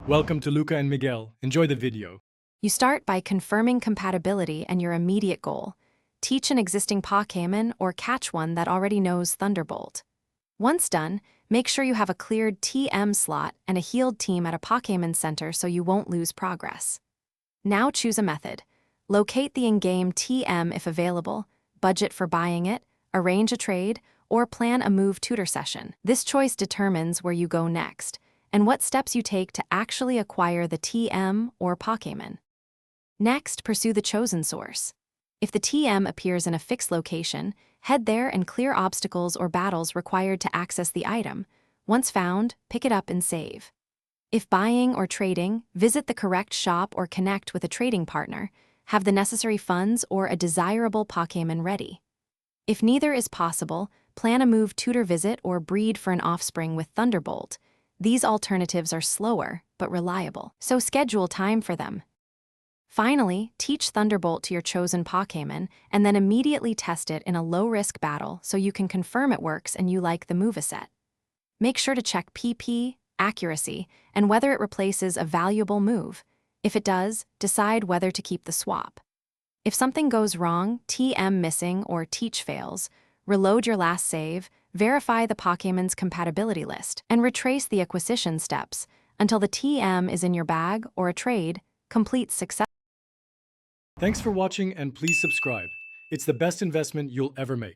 Welcome to Luca and Miguel. Enjoy the video. You start by confirming compatibility and your immediate goal. Teach an existing Pokémon or catch one that already knows Thunderbolt. Once done, make sure you have a cleared TM slot and a healed team at a Pokémon Center so you won't lose progress. Now choose a method. Locate the in-game TM if available, budget for buying it, arrange a trade, or plan a move tutor session. This choice determines where you go next and what steps you take to actually acquire the TM or Pokémon. Next, pursue the chosen source. If the TM appears in a fixed location, head there and clear obstacles or battles required to access the item. Once found, pick it up and save. If buying or trading, visit the correct shop or connect with a trading partner, have the necessary funds or a desirable Pokémon ready. If neither is possible, plan a move tutor visit or breed for an offspring with Thunderbolt. These alternatives are slower, but reliable, so schedule time for them. Finally, teach Thunderbolt to your chosen Pokémon and then immediately test it in a low-risk battle so you can confirm it works and you like the moveset. Make sure to check PP, accuracy, and whether it replaces a valuable move. If it does, decide whether to keep the swap. If something goes wrong, TM missing or teach fails, reload your last save, verify the Pokémon's compatibility list, and retrace the acquisition steps until the TM is in your bag or a trade completes successfully. Thanks for watching and please subscribe. It's the best investment you'll ever make.